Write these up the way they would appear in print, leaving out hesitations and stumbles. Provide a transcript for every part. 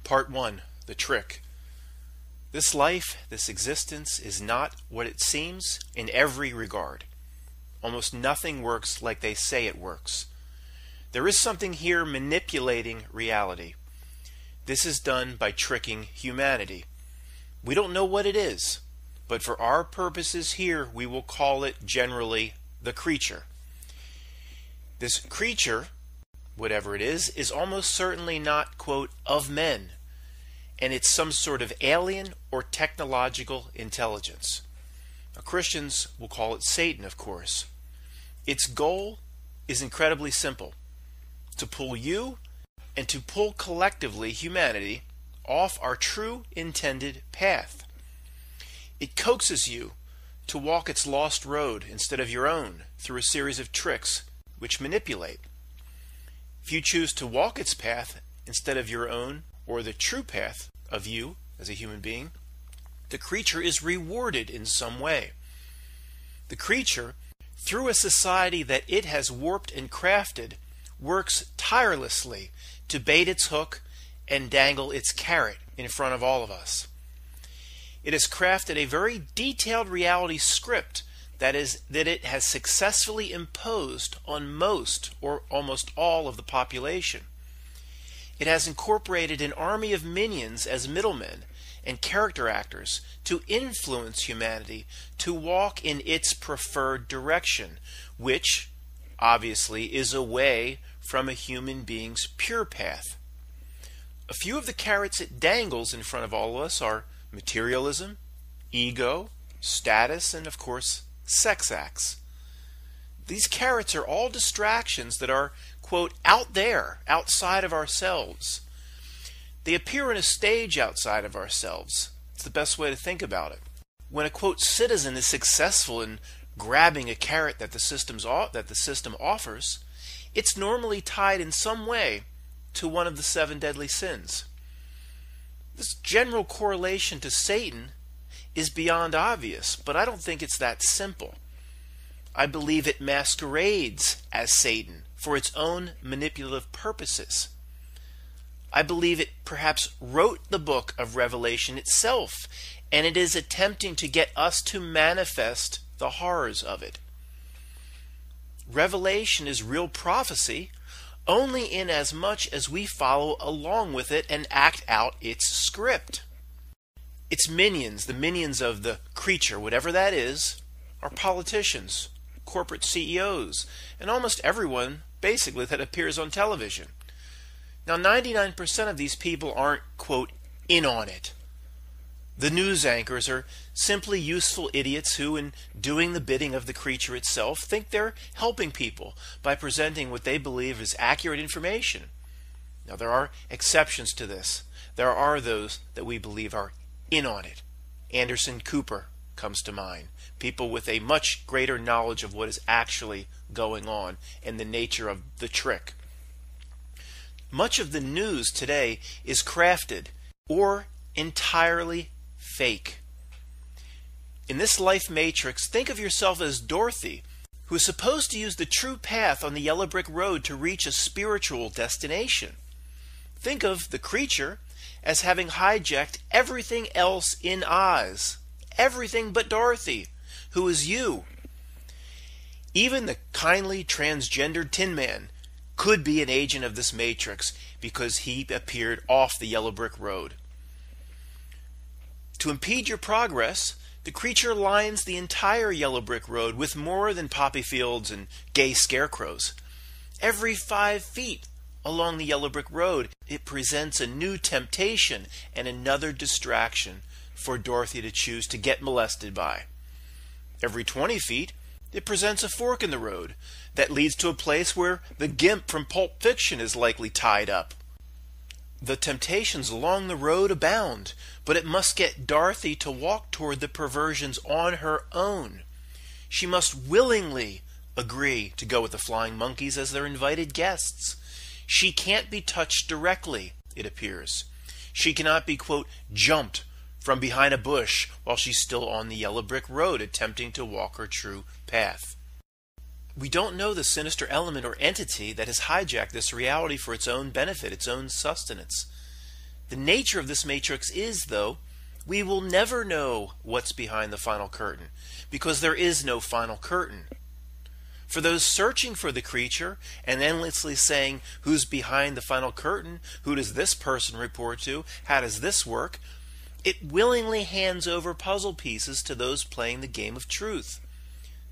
Part 1. The Trick. This life, this existence, is not what it seems in every regard. Almost nothing works like they say it works. There is something here manipulating reality. This is done by tricking humanity. We don't know what it is, but for our purposes here, we will call it generally the creature. This creature, whatever it is almost certainly not, quote, of men, and it's some sort of alien or technological intelligence. Now, Christians will call it Satan, of course. Its goal is incredibly simple: to pull you and to pull collectively humanity off our true intended path. It coaxes you to walk its lost road instead of your own through a series of tricks which manipulate. If you choose to walk its path instead of your own, or the true path of you as a human being, the creature is rewarded in some way. The creature, through a society that it has warped and crafted, works tirelessly to bait its hook and dangle its carrot in front of all of us. It has crafted a very detailed reality script that it has successfully imposed on most or almost all of the population. It has incorporated an army of minions as middlemen and character actors to influence humanity to walk in its preferred direction, which obviously is away from a human being's pure path. A few of the carrots it dangles in front of all of us are materialism, ego, status, and of course sex acts. These carrots are all distractions that are, quote, out there, outside of ourselves. They appear on a stage outside of ourselves. It's the best way to think about it. When a, quote, citizen is successful in grabbing a carrot that the system offers, it's normally tied in some way to one of the 7 deadly sins. This general correlation to Satan is beyond obvious, but I don't think it's that simple. I believe it masquerades as Satan for its own manipulative purposes. I believe it perhaps wrote the book of Revelation itself, and it is attempting to get us to manifest the horrors of it. Revelation is real prophecy only in as much as we follow along with it and act out its script. Its minions, the minions of the creature, whatever that is, are politicians, corporate CEOs, and almost everyone, basically, that appears on television. Now, 99% of these people aren't, quote, in on it. The news anchors are simply useful idiots who, in doing the bidding of the creature itself, think they're helping people by presenting what they believe is accurate information. Now, there are exceptions to this. There are those that we believe are in on it. Anderson Cooper comes to mind. People with a much greater knowledge of what is actually going on and the nature of the trick. Much of the news today is crafted or entirely fake. In this life matrix, think of yourself as Dorothy, who is supposed to use the true path on the yellow brick road to reach a spiritual destination. Think of the creature as having hijacked everything else in Oz, everything but Dorothy, who is you. Even the kindly transgendered Tin Man could be an agent of this matrix because he appeared off the yellow brick road. To impede your progress, the creature lines the entire yellow brick road with more than poppy fields and gay scarecrows. Every 5 feet along the yellow brick road, it presents a new temptation and another distraction for Dorothy to choose to get molested by. Every 20 feet, it presents a fork in the road that leads to a place where the Gimp from Pulp Fiction is likely tied up. The temptations along the road abound, but it must get Dorothy to walk toward the perversions on her own. She must willingly agree to go with the flying monkeys as their invited guests. She can't be touched directly, it appears. She cannot be, quote, jumped from behind a bush while she's still on the yellow brick road attempting to walk her true path. We don't know the sinister element or entity that has hijacked this reality for its own benefit, its own sustenance. The nature of this matrix is, though, we will never know what's behind the final curtain, because there is no final curtain. For those searching for the creature and endlessly saying, who's behind the final curtain? Who does this person report to? How does this work? It willingly hands over puzzle pieces to those playing the game of truth.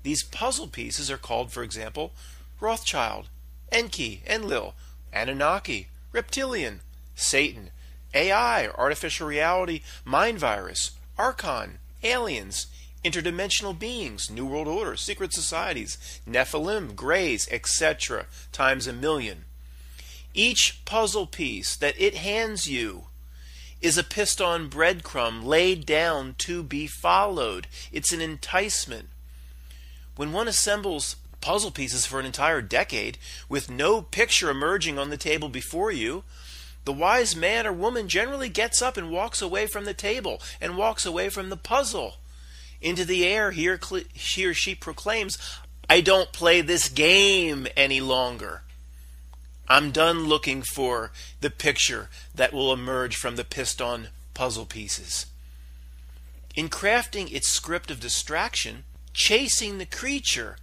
These puzzle pieces are called, for example, Rothschild, Enki, Enlil, Anunnaki, Reptilian, Satan, AI, artificial reality, mind virus, Archon, aliens, interdimensional beings, New World Order, secret societies, Nephilim, Greys, etc., times a million. Each puzzle piece that it hands you is a pissed-on breadcrumb laid down to be followed. It's an enticement. When one assembles puzzle pieces for an entire decade with no picture emerging on the table before you, the wise man or woman generally gets up and walks away from the table and walks away from the puzzle. Into the air, he or she proclaims, I don't play this game any longer. I'm done looking for the picture that will emerge from the pissed-on puzzle pieces. In crafting its script of distraction, chasing the creature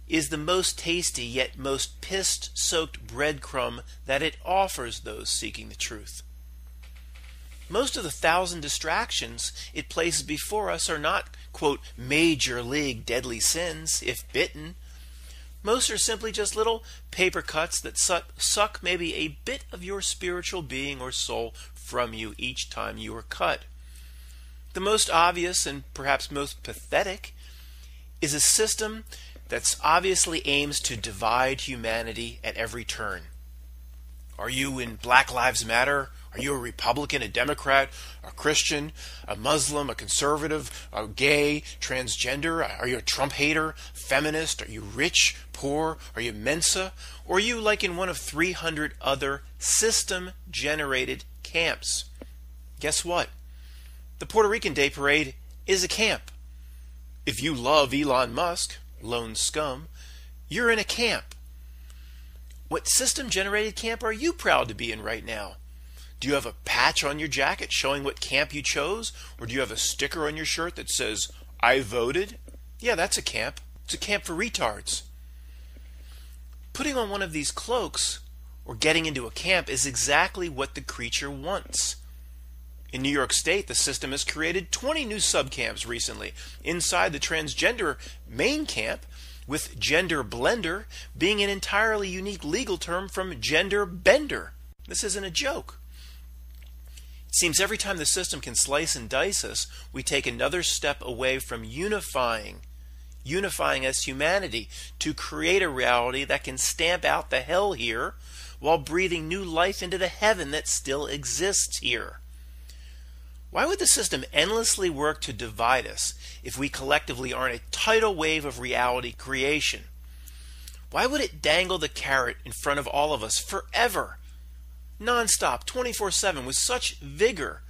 is the most tasty yet most piss-soaked breadcrumb that it offers those seeking the truth. Most of the 1,000 distractions it places before us are not, quote, major league deadly sins, if bitten. Most are simply just little paper cuts that suck maybe a bit of your spiritual being or soul from you each time you are cut. The most obvious and perhaps most pathetic is a system that obviously aims to divide humanity at every turn. Are you in Black Lives Matter? Are you a Republican, a Democrat, a Christian, a Muslim, a conservative, a gay, transgender? Are you a Trump hater, feminist? Are you rich, poor? Are you Mensa? Or are you like in one of 300 other system-generated camps? Guess what? The Puerto Rican Day Parade is a camp. If you love Elon Musk, lone scum, you're in a camp. What system-generated camp are you proud to be in right now? Do you have a patch on your jacket showing what camp you chose? Or do you have a sticker on your shirt that says, I voted? Yeah, that's a camp. It's a camp for retards. Putting on one of these cloaks or getting into a camp is exactly what the creature wants. In New York State, the system has created 20 new subcamps recently inside the transgender main camp, with gender blender being an entirely unique legal term from gender bender. This isn't a joke. It seems every time the system can slice and dice us, we take another step away from unifying as humanity to create a reality that can stamp out the hell here while breathing new life into the heaven that still exists here. Why would the system endlessly work to divide us if we collectively are in a tidal wave of reality creation? Why would it dangle the carrot in front of all of us forever, non-stop, 24/7, with such vigor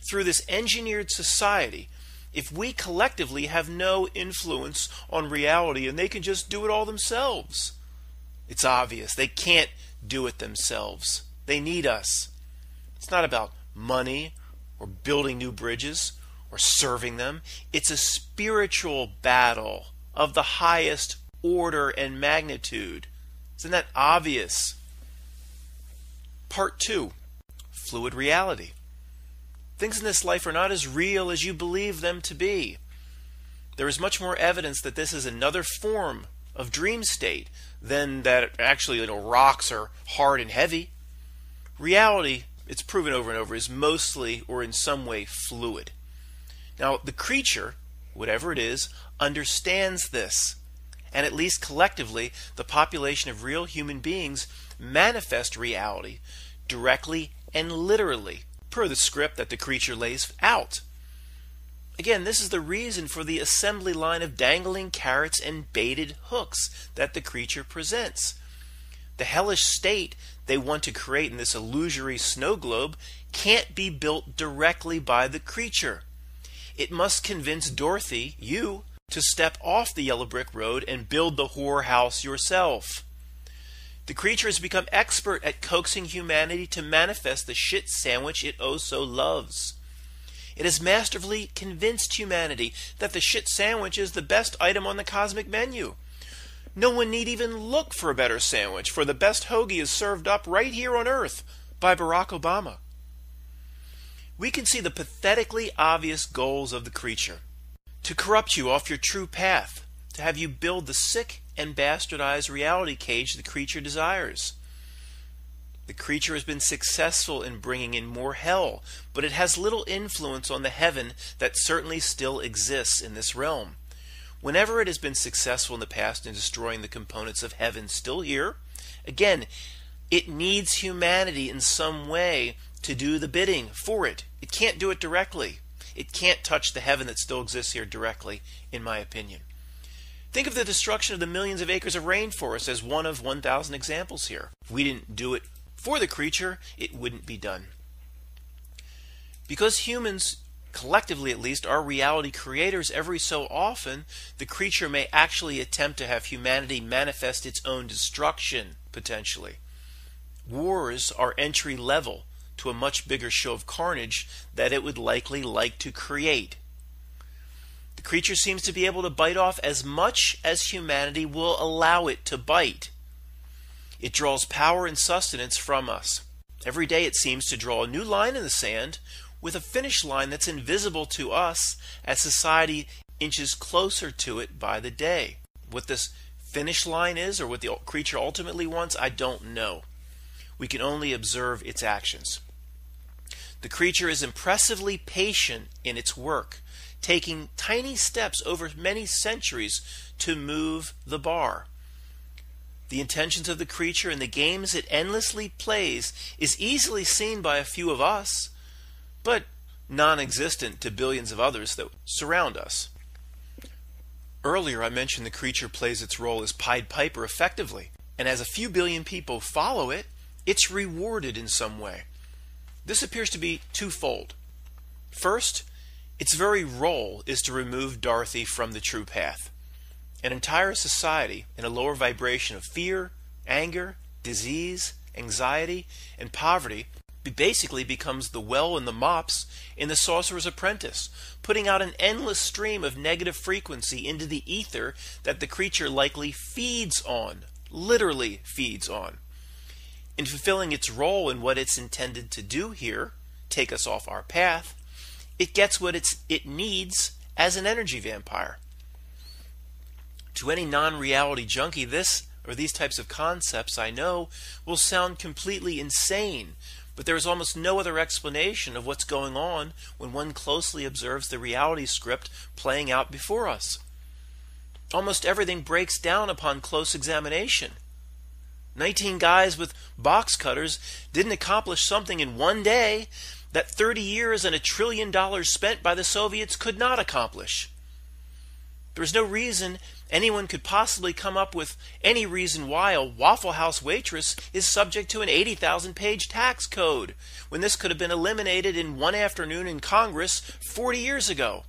through this engineered society if we collectively have no influence on reality and they can just do it all themselves? It's obvious. They can't do it themselves. They need us. It's not about money or building new bridges or serving them. It's a spiritual battle of the highest order and magnitude. Isn't that obvious? Part 2, fluid reality. Things in this life are not as real as you believe them to be. There is much more evidence that this is another form of dream state than that actually rocks are hard and heavy. Reality, it's proven over and over, is mostly or in some way fluid. Now, the creature, whatever it is, understands this. And at least collectively, the population of real human beings manifest reality directly and literally, per the script that the creature lays out. Again, this is the reason for the assembly line of dangling carrots and baited hooks that the creature presents. The hellish state they want to create in this illusory snow globe can't be built directly by the creature. It must convince Dorothy, you, to step off the yellow brick road and build the whorehouse yourself. The creature has become expert at coaxing humanity to manifest the shit sandwich it oh so loves. It has masterfully convinced humanity that the shit sandwich is the best item on the cosmic menu. No one need even look for a better sandwich, for the best hoagie is served up right here on Earth by Barack Obama. We can see the pathetically obvious goals of the creature: to corrupt you off your true path, to have you build the sick and bastardized reality cage the creature desires. The creature has been successful in bringing in more hell, but it has little influence on the heaven that certainly still exists in this realm. Whenever it has been successful in the past in destroying the components of heaven still here, again, it needs humanity in some way to do the bidding for it. It can't do it directly. It can't touch the heaven that still exists here directly, in my opinion. Think of the destruction of the millions of acres of rainforest as one of 1,000 examples here. If we didn't do it for the creature, it wouldn't be done. Because humans, collectively at least, are reality creators, every so often the creature may actually attempt to have humanity manifest its own destruction, potentially. Wars are entry level to a much bigger show of carnage that it would likely like to create. The creature seems to be able to bite off as much as humanity will allow it to bite. It draws power and sustenance from us. Every day it seems to draw a new line in the sand, with a finish line that's invisible to us as society inches closer to it by the day. What this finish line is, or what the creature ultimately wants, I don't know. We can only observe its actions. The creature is impressively patient in its work, taking tiny steps over many centuries to move the bar. The intentions of the creature and the games it endlessly plays is easily seen by a few of us, but non-existent to billions of others that surround us. Earlier I mentioned the creature plays its role as Pied Piper effectively, and as a few billion people follow it, it's rewarded in some way. This appears to be twofold. First, its very role is to remove Dorothy from the true path. An entire society in a lower vibration of fear, anger, disease, anxiety, and poverty basically becomes the well and the mops in the Sorcerer's Apprentice, putting out an endless stream of negative frequency into the ether that the creature likely feeds on, literally feeds on. In fulfilling its role in what it's intended to do here, take us off our path, it gets what it needs as an energy vampire. To any non-reality junkie, this or these types of concepts, I know, will sound completely insane, but there is almost no other explanation of what's going on when one closely observes the reality script playing out before us. Almost everything breaks down upon close examination. 19 guys with box cutters didn't accomplish something in one day that 30 years and $1 trillion spent by the Soviets could not accomplish. There is no reason anyone could possibly come up with any reason why a Waffle House waitress is subject to an 80,000-page tax code, when this could have been eliminated in one afternoon in Congress 40 years ago.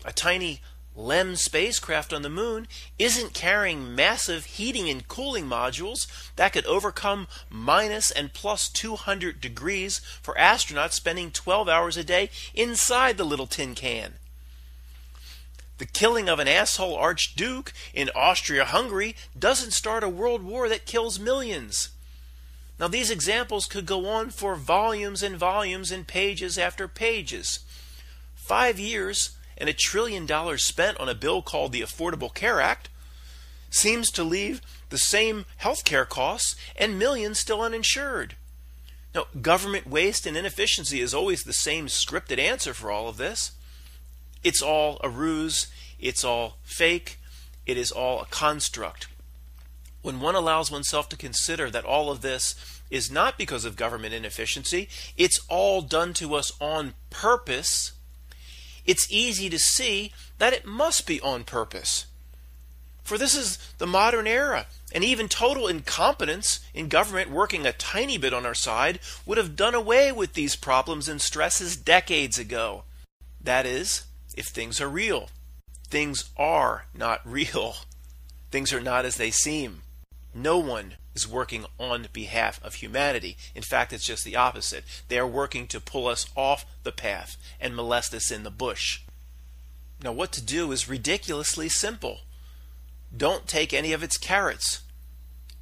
A tiny LEM spacecraft on the moon isn't carrying massive heating and cooling modules that could overcome minus and plus 200 degrees for astronauts spending 12 hours a day inside the little tin can. The killing of an asshole archduke in Austria-Hungary doesn't start a world war that kills millions. Now these examples could go on for volumes and volumes and pages after pages. 5 years and $1 trillion spent on a bill called the Affordable Care Act seems to leave the same health care costs and millions still uninsured. Now, government waste and inefficiency is always the same scripted answer for all of this. It's all a ruse, it's all fake, it is all a construct. When one allows oneself to consider that all of this is not because of government inefficiency, it's all done to us on purpose, it's easy to see that it must be on purpose. For this is the modern era, and even total incompetence in government working a tiny bit on our side would have done away with these problems and stresses decades ago. That is, if things are real. Things are not real. Things are not as they seem. No one is working on behalf of humanity. In fact, it's just the opposite. They are working to pull us off the path and molest us in the bush. Now, what to do is ridiculously simple. Don't take any of its carrots.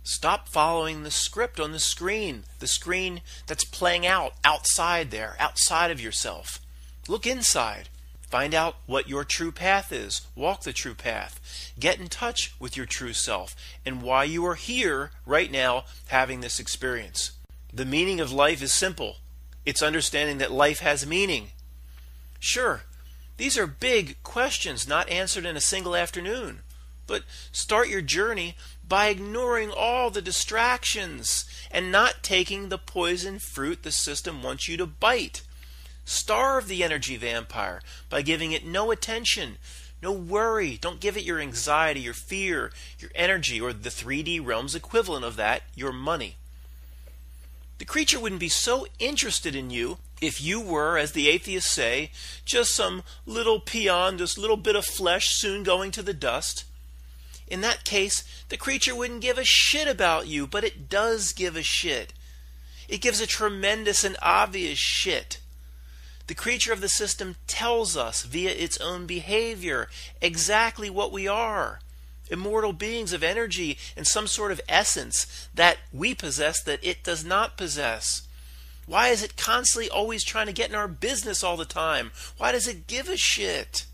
Stop following the script on the screen that's playing out outside there, outside of yourself. Look inside. Find out what your true path is. Walk the true path. Get in touch with your true self and why you are here right now having this experience. The meaning of life is simple. It's understanding that life has meaning. Sure, these are big questions not answered in a single afternoon. But start your journey by ignoring all the distractions and not taking the poison fruit the system wants you to bite. Starve the energy vampire by giving it no attention, no worry. Don't give it your anxiety, your fear, your energy, or the 3D realm's equivalent of that, your money. The creature wouldn't be so interested in you if you were, as the atheists say, just some little peon, just little bit of flesh soon going to the dust. In that case, the creature wouldn't give a shit about you, but it does give a shit. It gives a tremendous and obvious shit. The creature of the system tells us via its own behavior exactly what we are. Immortal beings of energy and some sort of essence that we possess that it does not possess. Why is it constantly always trying to get in our business all the time? Why does it give a shit?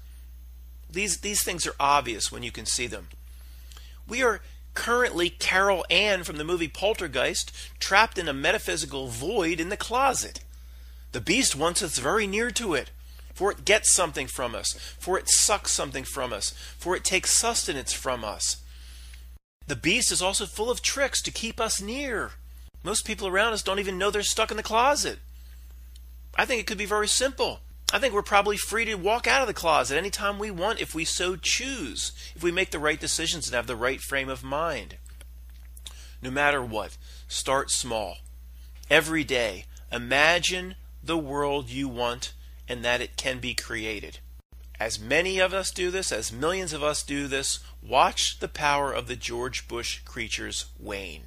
These things are obvious when you can see them. We are currently Carol Ann from the movie Poltergeist, trapped in a metaphysical void in the closet. The beast wants us very near to it, for it gets something from us, for it sucks something from us, for it takes sustenance from us. The beast is also full of tricks to keep us near. Most people around us don't even know they're stuck in the closet. I think it could be very simple. I think we're probably free to walk out of the closet anytime we want if we so choose, if we make the right decisions and have the right frame of mind. No matter what, start small. Every day, imagine the world you want and that it can be created. As many of us do this, as millions of us do this, watch the power of the George Bush creatures wane.